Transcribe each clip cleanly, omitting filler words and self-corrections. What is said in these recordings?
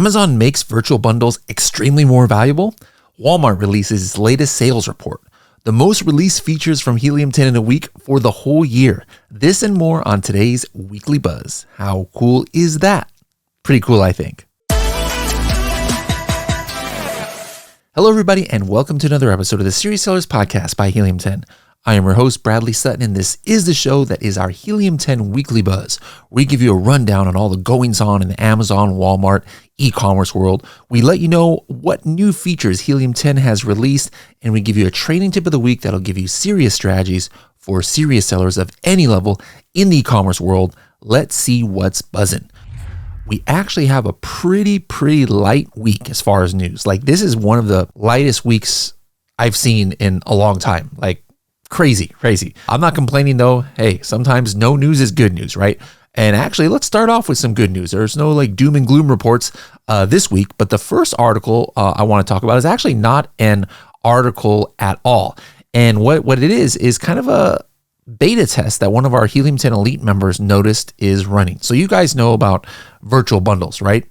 Amazon makes virtual bundles extremely more valuable. Walmart releases its latest sales report. The most released features from Helium 10 in a week for the whole year. This and more on today's Weekly Buzz. How cool is that? Pretty cool, I think. Hello, everybody, and welcome to another episode of the Serious Sellers Podcast by Helium 10. I am your host, Bradley Sutton, and this is the show that is our Helium 10 Weekly Buzz. We give you a rundown on all the goings-on in the Amazon, Walmart, e-commerce world. We let you know what new features Helium 10 has released, and we give you a trading tip of the week that'll give you serious strategies for serious sellers of any level in the e-commerce world. Let's see what's buzzing. We actually have a pretty light week as far as news. Like, this is one of the lightest weeks I've seen in a long time. Like, crazy. I'm not complaining though. Hey, sometimes no news is good news, right? And actually, let's start off with some good news. There's no like doom and gloom reports this week, but the first article I want to talk about is actually not an article at all. And what it is kind of a beta test that one of our Helium 10 Elite members noticed is running. So you guys know about virtual bundles, right?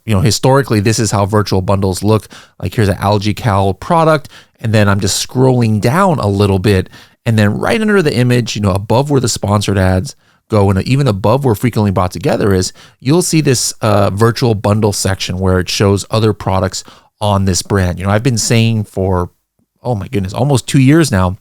Historically, this is how virtual bundles look. Like, here's an Algae Cal product, and then I'm just scrolling down a little bit, and then right under the image, above where the sponsored ads go, and even above where frequently bought together is, you'll see this virtual bundle section where it shows other products on this brand. I've been saying for, oh my goodness, almost 2 years now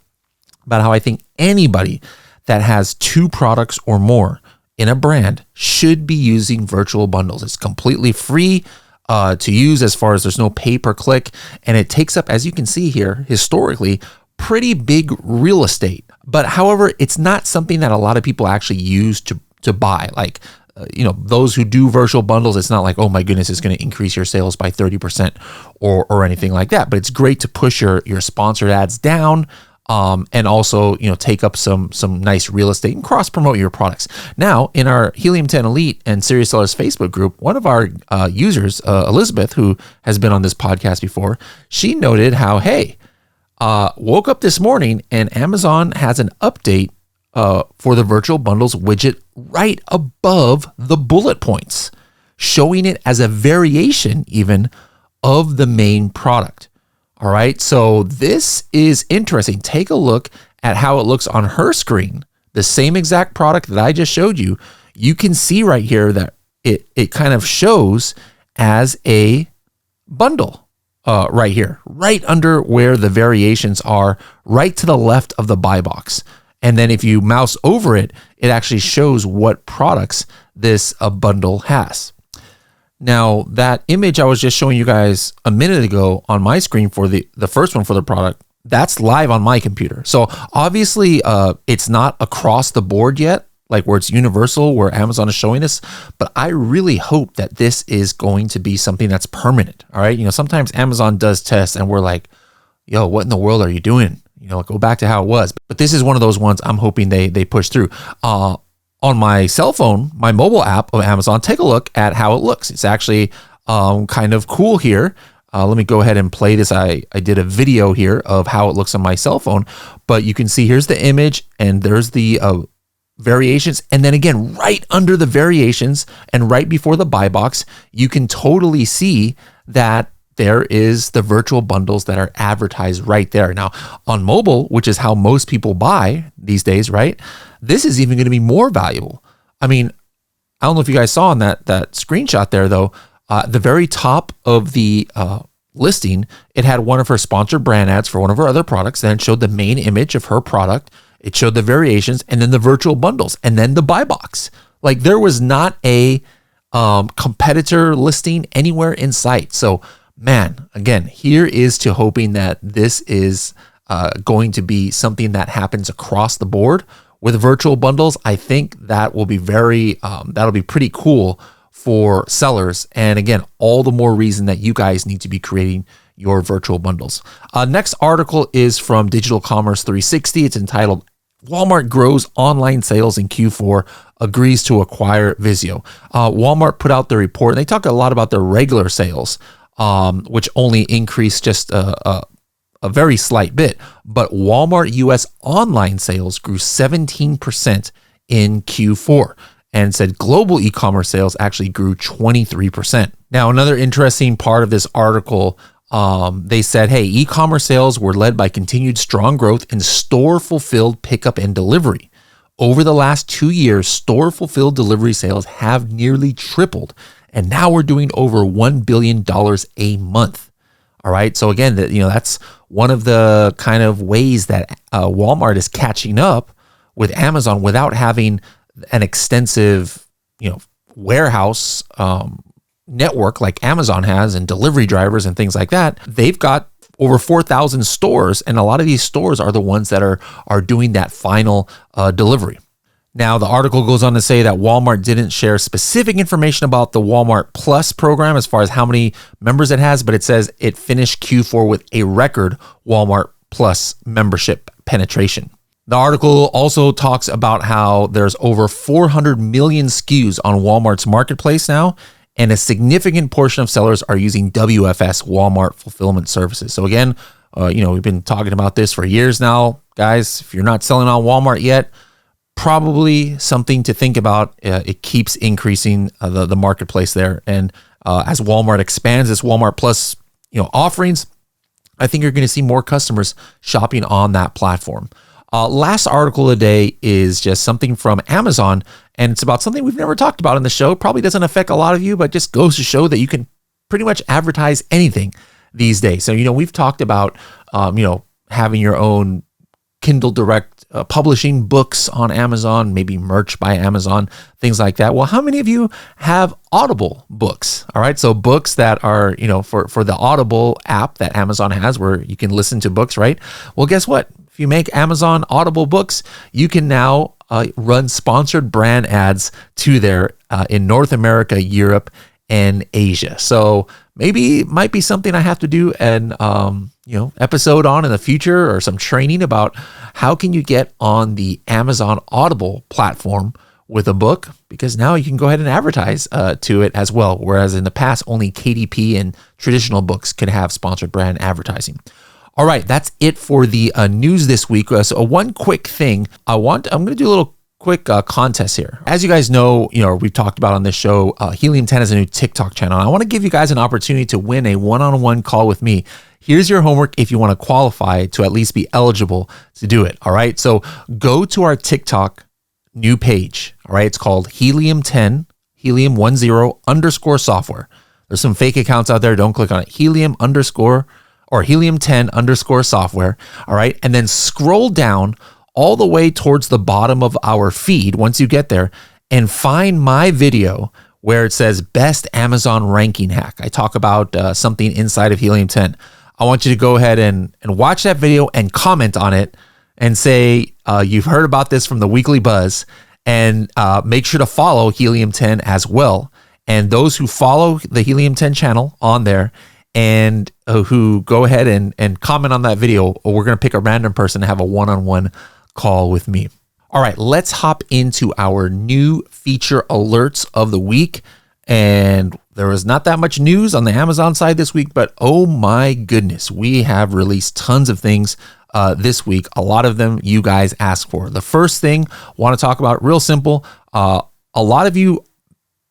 about how I think anybody that has two products or more in a brand should be using virtual bundles. It's completely free to use as far as there's no pay per click, and it takes up, as you can see here, historically, pretty big real estate. But however, it's not something that a lot of people actually use to buy. Like, those who do virtual bundles, it's not like, oh my goodness, it's going to increase your sales by 30% or anything like that. But it's great to push your sponsored ads down. And also, take up some nice real estate and cross-promote your products. Now, in our Helium 10 Elite and Serious Sellers Facebook group, one of our users, Elizabeth, who has been on this podcast before, she noted how, hey, woke up this morning and Amazon has an update for the virtual bundles widget right above the bullet points, showing it as a variation even of the main product. All right, so this is interesting. Take a look at how it looks on her screen. The same exact product that I just showed you. You can see right here that it kind of shows as a bundle right here, right under where the variations are, right to the left of the buy box. And then if you mouse over it, it actually shows what products this bundle has. Now, that image I was just showing you guys a minute ago on my screen for the first one for the product, that's live on my computer. So obviously, it's not across the board yet, like where it's universal, where Amazon is showing us. But I really hope that this is going to be something that's permanent. All right. Sometimes Amazon does tests and we're like, yo, what in the world are you doing? Go back to how it was. But this is one of those ones I'm hoping they push through. On my cell phone, my mobile app of Amazon, take a look at how it looks. It's actually kind of cool here. Let me go ahead and play this. I did a video here of how it looks on my cell phone, but you can see here's the image and there's the variations. And then again, right under the variations and right before the buy box, you can totally see that there is the virtual bundles that are advertised right there. Now, on mobile, which is how most people buy these days, right? This is even going to be more valuable. I mean, I don't know if you guys saw in that screenshot there, though, the very top of the listing, it had one of her sponsored brand ads for one of her other products. Then it showed the main image of her product. It showed the variations and then the virtual bundles and then the buy box. Like, there was not a competitor listing anywhere in sight. So, man, again, here is to hoping that this is going to be something that happens across the board with virtual bundles. I think that will be that'll be pretty cool for sellers. And again, all the more reason that you guys need to be creating your virtual bundles. Next article is from Digital Commerce 360. It's entitled Walmart Grows Online Sales in Q4, Agrees to Acquire Vizio. Walmart put out the report, and they talk a lot about their regular sales, which only increased just a very slight bit. But Walmart US online sales grew 17% in Q4, and said global e-commerce sales actually grew 23%. Now, another interesting part of this article, they said, hey, e-commerce sales were led by continued strong growth in store-fulfilled pickup and delivery. Over the last 2 years, store-fulfilled delivery sales have nearly tripled, and now we're doing over $1 billion a month. All right, so again, that's one of the kind of ways that Walmart is catching up with Amazon without having an extensive, warehouse network like Amazon has and delivery drivers and things like that. They've got over 4,000 stores, and a lot of these stores are the ones that are doing that final delivery. Now, the article goes on to say that Walmart didn't share specific information about the Walmart Plus program as far as how many members it has, but it says it finished Q4 with a record Walmart Plus membership penetration. The article also talks about how there's over 400 million SKUs on Walmart's marketplace now, and a significant portion of sellers are using WFS, Walmart Fulfillment Services. So again, we've been talking about this for years now. Guys, if you're not selling on Walmart yet, probably something to think about. It keeps increasing the marketplace there. And as Walmart expands its Walmart Plus offerings, I think you're going to see more customers shopping on that platform. Last article of the day is just something from Amazon, and it's about something we've never talked about in the show. Probably doesn't affect a lot of you, but just goes to show that you can pretty much advertise anything these days. So, we've talked about, having your own Kindle Direct publishing books on Amazon, maybe merch by Amazon, things like that. Well, how many of you have Audible books? All right. So books that are, for the Audible app that Amazon has where you can listen to books, right? Well, guess what? If you make Amazon Audible books, you can now run sponsored brand ads to there in North America, Europe, and Asia. So maybe it might be something I have to do an episode on in the future, or some training about how can you get on the Amazon Audible platform with a book, because now you can go ahead and advertise to it as well. Whereas in the past, only KDP and traditional books could have sponsored brand advertising. All right, that's it for the news this week. So one quick thing I'm going to do a little quick contest here. As you guys know, we've talked about on this show, Helium 10 is a new TikTok channel. I want to give you guys an opportunity to win a one-on-one call with me. Here's your homework if you want to qualify to at least be eligible to do it. All right, so go to our TikTok new page. All right, it's called Helium 10, Helium 10 _ software. There's some fake accounts out there. Don't click on it. Helium _ or Helium 10 _ software. All right, and then scroll down all the way towards the bottom of our feed once you get there, and find my video where it says best Amazon ranking hack. I talk about something inside of Helium 10. I want you to go ahead and watch that video and comment on it and say you've heard about this from the Weekly Buzz, and make sure to follow Helium 10 as well. And those who follow the Helium 10 channel on there and who go ahead and comment on that video, we're going to pick a random person to have a one-on-one call with me. All right, let's hop into our new feature alerts of the week. And there was not that much news on the Amazon side this week, but oh my goodness, we have released tons of things this week. A lot of them you guys asked for. The first thing I want to talk about, real simple. A lot of you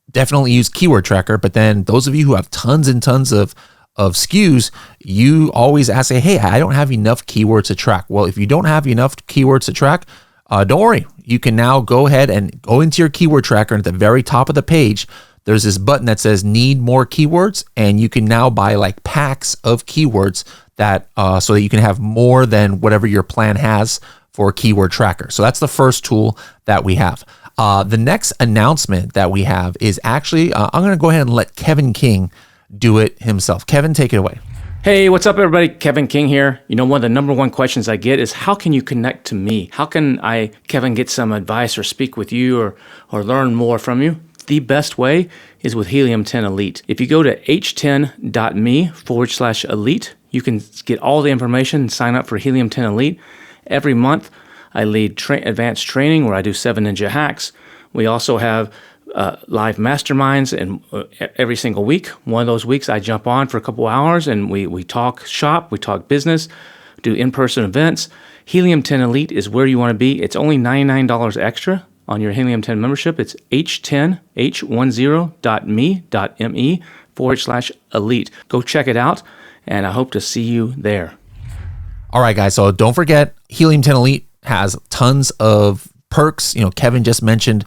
definitely use Keyword Tracker, but then those of you who have tons and tons of SKUs, you always ask, hey, I don't have enough keywords to track. Well, if you don't have enough keywords to track, don't worry. You can now go ahead and go into your keyword tracker, and at the very top of the page, there's this button that says need more keywords, and you can now buy like packs of keywords that so that you can have more than whatever your plan has for Keyword Tracker. So that's the first tool that we have. The next announcement that we have is actually, I'm going to go ahead and let Kevin King do it himself. Kevin, take it away. Hey, what's up, everybody? Kevin King here. One of the number one questions I get is, how can you connect to me? How can I, Kevin, get some advice or speak with you or learn more from you? The best way is with Helium 10 Elite. If you go to h10.me/elite, you can get all the information and sign up for Helium 10 Elite. Every month, I lead advanced training where I do 7 ninja hacks. We also have live masterminds, and every single week. One of those weeks I jump on for a couple hours and we talk shop, we talk business, do in-person events. Helium 10 Elite is where you want to be. It's only $99 extra on your Helium 10 membership. It's h10.me helium10.com/elite. Go check it out, and I hope to see you there. All right, guys. So don't forget, Helium 10 Elite has tons of perks. Kevin just mentioned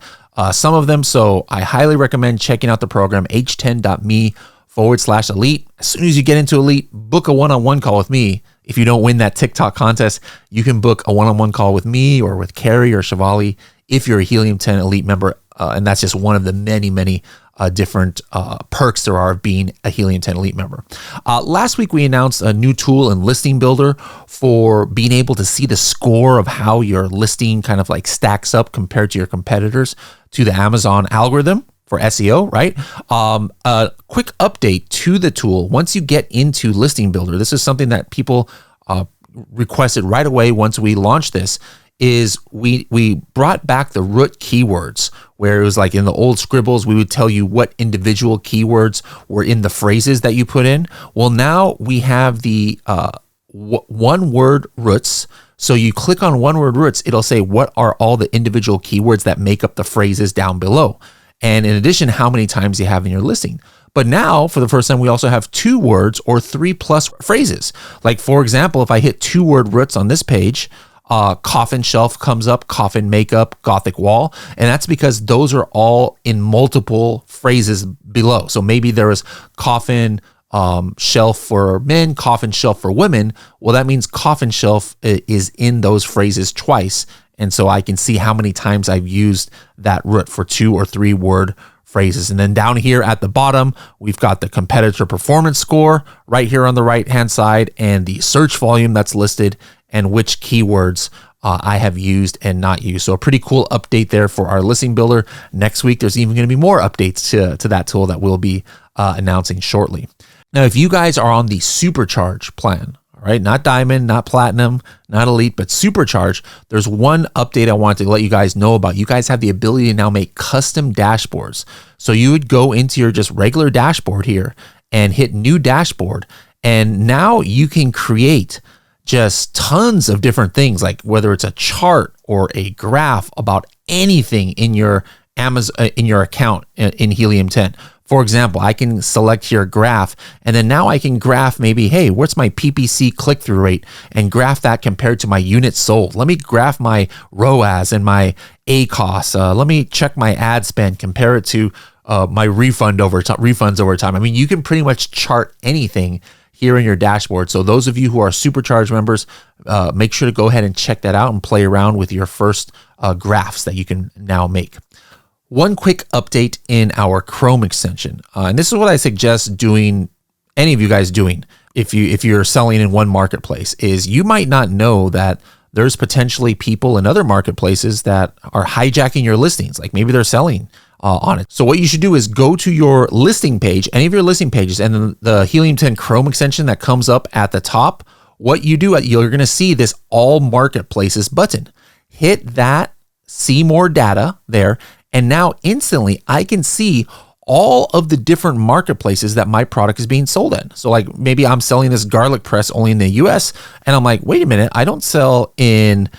some of them. So I highly recommend checking out the program, h10.me/elite. As soon as you get into Elite, book a one-on-one call with me. If you don't win that TikTok contest, you can book a one-on-one call with me or with Carrie or Shivali if you're a Helium 10 Elite member. And that's just one of the many, many different perks there are of being a Helium 10 Elite member. Last week, we announced a new tool in Listing Builder for being able to see the score of how your listing kind of like stacks up compared to your competitors to the Amazon algorithm for SEO, right? A quick update to the tool. Once you get into Listing Builder, this is something that people requested right away once we launched this, is we brought back the root keywords, where it was like in the old scribbles, we would tell you what individual keywords were in the phrases that you put in. Well, now we have the one word roots. So you click on one word roots, it'll say what are all the individual keywords that make up the phrases down below. And in addition, how many times you have in your listing. But now, for the first time, we also have 2 words or 3+ phrases. Like, for example, if I hit 2-word roots on this page, coffin shelf comes up, coffin makeup, Gothic wall. And that's because those are all in multiple phrases below. So maybe there is coffin shelf for men, coffin shelf for women. Well, that means coffin shelf is in those phrases twice. And so I can see how many times I've used that root for 2 or 3 word phrases. And then down here at the bottom, we've got the competitor performance score right here on the right-hand side, and the search volume that's listed, and which keywords I have used and not used. So a pretty cool update there for our listing builder. Next week, there's even going to be more updates to that tool that we'll be announcing shortly. Now, if you guys are on the Supercharge plan, all right, not Diamond, not Platinum, not Elite, but Supercharge, there's one update I wanted to let you guys know about. You guys have the ability to now make custom dashboards. So you would go into your just regular dashboard here and hit New Dashboard, and now you can create just tons of different things, like whether it's a chart or a graph about anything in your Amazon, in your account in Helium 10. For example, I can select here graph, and then now I can graph maybe, hey, what's my PPC click-through rate, and graph that compared to my units sold. Let me graph my ROAS and my ACOS. Let me check my ad spend, compare it to my refunds over time. I mean, you can pretty much chart anything here in your dashboard. So those of you who are Supercharge members, make sure to go ahead and check that out and play around with your first graphs that you can now make. One quick update in our Chrome extension, and this is what I suggest doing, any of you guys doing, if you're selling in one marketplace, is you might not know that there's potentially people in other marketplaces that are hijacking your listings, like maybe they're selling on it. So what you should do is go to your listing page, any of your listing pages, and then the Helium 10 Chrome extension that comes up at the top. What you do, you're going to see this All Marketplaces button. Hit that, see more data there. And now instantly I can see all of the different marketplaces that my product is being sold in. So like maybe I'm selling this garlic press only in the US, and I'm like, wait a minute, I don't sell in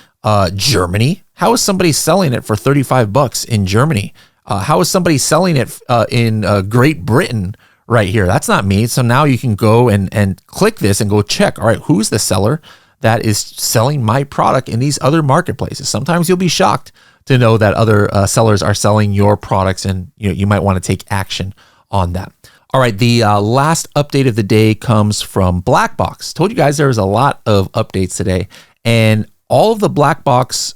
Germany. How is somebody selling it for $35 in Germany? How is somebody selling it in Great Britain right here? That's not me. So now you can go and click this and go check, all right, who's the seller that is selling my product in these other marketplaces? Sometimes you'll be shocked to know that other sellers are selling your products, and you might want to take action on that. All right, the last update of the day comes from Blackbox. Told you guys there was a lot of updates today, and all of the Blackbox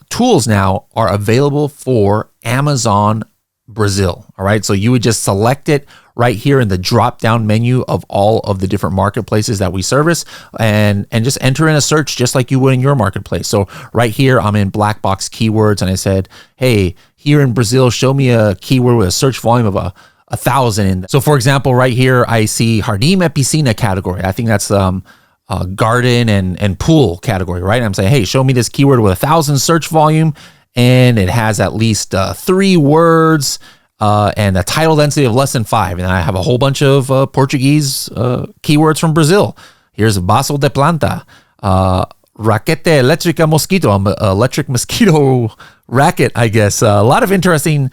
tools now are available for Amazon Brazil. All right, so you would just select it right here in the drop-down menu of all of the different marketplaces that we service, and just enter in a search just like you would in your marketplace. So right here, I'm in Black Box keywords, and I said, hey, here in Brazil, show me a keyword with a search volume of 1,000. So for example, right here, I see Jardim e Piscina category. I think that's garden and pool category, right? I'm saying, hey, show me this keyword with 1,000 search volume, and it has at least 3 words, and a title density of less than 5. And I have a whole bunch of Portuguese keywords from Brazil. Here's vaso de planta, raquete eléctrica mosquito, electric mosquito racket, I guess. A lot of interesting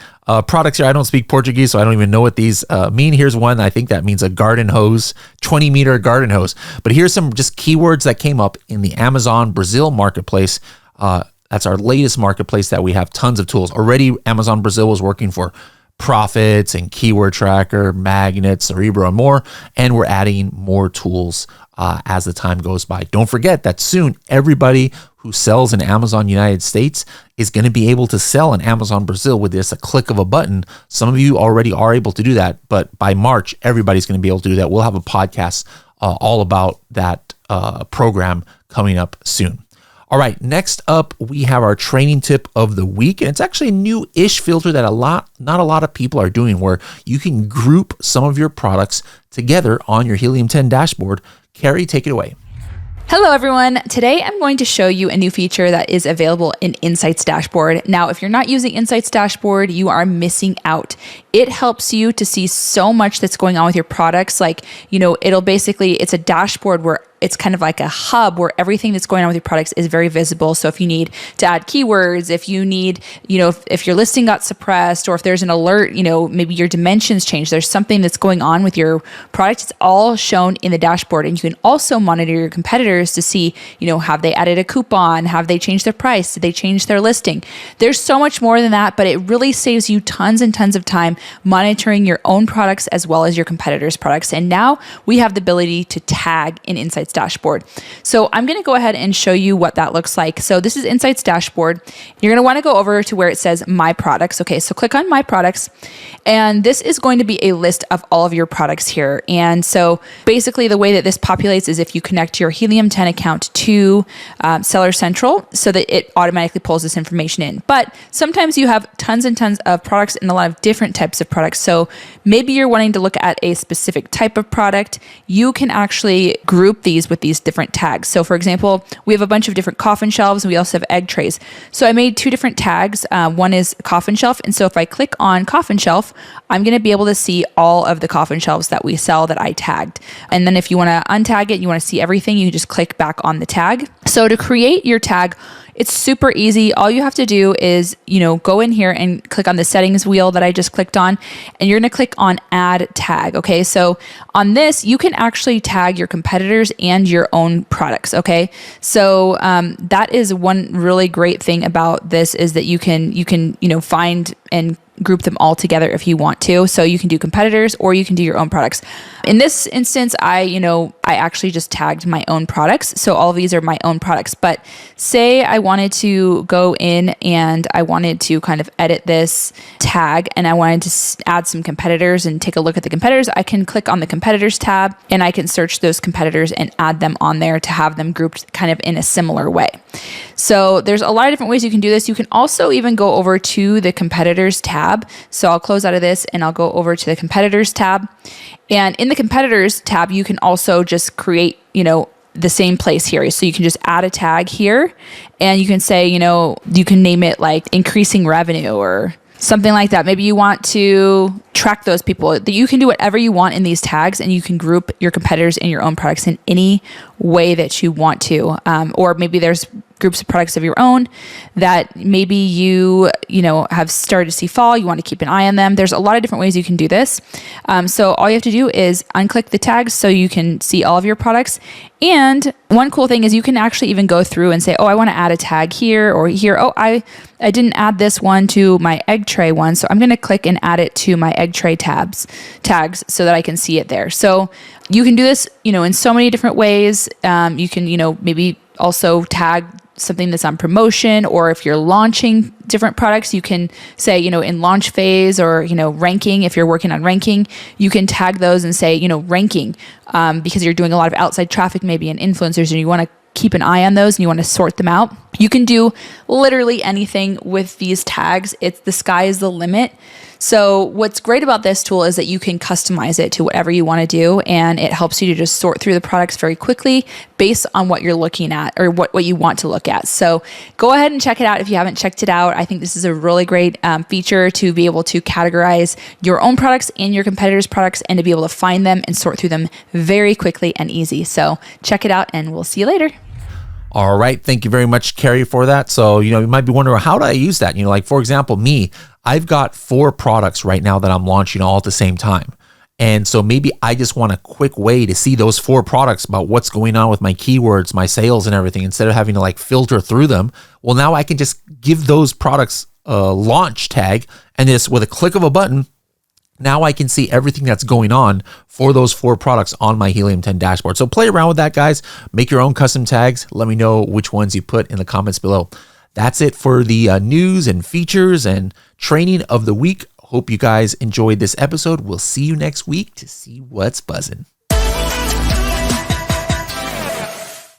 products here. I don't speak Portuguese, so I don't even know what these mean. Here's one. I think that means a garden hose, 20-meter garden hose. But here's some just keywords that came up in the Amazon Brazil marketplace. That's our latest marketplace that we have tons of tools. Already, Amazon Brazil was working for Profits and Keyword Tracker, Magnet, Cerebro, and more. And we're adding more tools as the time goes by. Don't forget that soon, everybody who sells in Amazon United States is going to be able to sell in Amazon Brazil with just a click of a button. Some of you already are able to do that, but by March, everybody's going to be able to do that. We'll have a podcast all about that program coming up soon. All right, next up, we have our training tip of the week, and it's actually a new-ish filter that not a lot of people are doing, where you can group some of your products together on your Helium 10 dashboard. Carrie, take it away. Hello everyone. Today I'm going to show you a new feature that is available in Insights Dashboard. Now, if you're not using Insights Dashboard, you are missing out. It helps you to see so much that's going on with your products. Like, it's a dashboard where it's kind of like a hub where everything that's going on with your products is very visible. So if you need to add keywords, if you need, if your listing got suppressed, or if there's an alert, maybe your dimensions change, there's something that's going on with your product, it's all shown in the dashboard. And you can also monitor your competitors to see, have they added a coupon? Have they changed their price? Did they change their listing? There's so much more than that, but it really saves you tons and tons of time monitoring your own products as well as your competitors' products. And now we have the ability to tag in Insights Dashboard. So I'm going to go ahead and show you what that looks like. So this is Insights Dashboard. You're going to want to go over to where it says My Products. Okay, so click on My Products, and this is going to be a list of all of your products here. And so basically the way that this populates is if you connect your Helium 10 account to Seller Central, so that it automatically pulls this information in. But sometimes you have tons and tons of products and a lot of different types of products. So maybe you're wanting to look at a specific type of product. You can actually group these with these different tags. So for example, we have a bunch of different coffin shelves, and we also have egg trays. So I made two different tags. One is coffin shelf. And so if I click on coffin shelf, I'm going to be able to see all of the coffin shelves that we sell that I tagged. And then if you want to untag it, you want to see everything, you can just click back on the tag. So to create your tag, it's super easy. All you have to do is, go in here and click on the settings wheel that I just clicked on, and you're going to click on add tag. Okay. So on this, you can actually tag your competitors and your own products. Okay. So, that is one really great thing about this, is that you can, find and group them all together if you want to. So you can do competitors or you can do your own products. In this instance, I actually just tagged my own products. So all of these are my own products. But say I wanted to go in and I wanted to kind of edit this tag, and I wanted to add some competitors and take a look at the competitors, I can click on the competitors tab, and I can search those competitors and add them on there to have them grouped kind of in a similar way. So there's a lot of different ways you can do this. You can also even go over to the competitors tab. So I'll close out of this and I'll go over to the competitors tab. And in the competitors tab, you can also just create, the same place here. So you can just add a tag here, and you can say, you can name it like increasing revenue or something like that. Maybe you want to track those people. You can do whatever you want in these tags, and you can group your competitors and your own products in any way that you want to. Or maybe there's groups of products of your own that maybe you have started to see fall. You want to keep an eye on them. There's a lot of different ways you can do this. So all you have to do is unclick the tags so you can see all of your products. And one cool thing is you can actually even go through and say, I want to add a tag here or here. I didn't add this one to my egg tray one, so I'm going to click and add it to my egg tray tags so that I can see it there. So you can do this, in so many different ways. You can, maybe also tag something that's on promotion, or if you're launching different products, you can say, in launch phase, or, ranking. If you're working on ranking, you can tag those and say, ranking, because you're doing a lot of outside traffic, maybe in influencers, and you want to keep an eye on those and you want to sort them out. You can do literally anything with these tags. The sky is the limit. So what's great about this tool is that you can customize it to whatever you want to do, and it helps you to just sort through the products very quickly based on what you're looking at or what you want to look at. So go ahead and check it out if you haven't checked it out. I think this is a really great feature to be able to categorize your own products and your competitors' products, and to be able to find them and sort through them very quickly and easy. So check it out, and we'll see you later. All right. Thank you very much, Carrie, for that. So, you might be wondering, how do I use that? Like, for example, me, I've got 4 products right now that I'm launching all at the same time. And so maybe I just want a quick way to see those 4 products about what's going on with my keywords, my sales and everything, instead of having to like filter through them. Well, now I can just give those products a launch tag, and just with a click of a button, now I can see everything that's going on for those 4 products on my Helium 10 dashboard. So play around with that, guys. Make your own custom tags. Let me know which ones you put in the comments below. That's it for the news and features and training of the week. Hope you guys enjoyed this episode. We'll see you next week to see what's buzzing.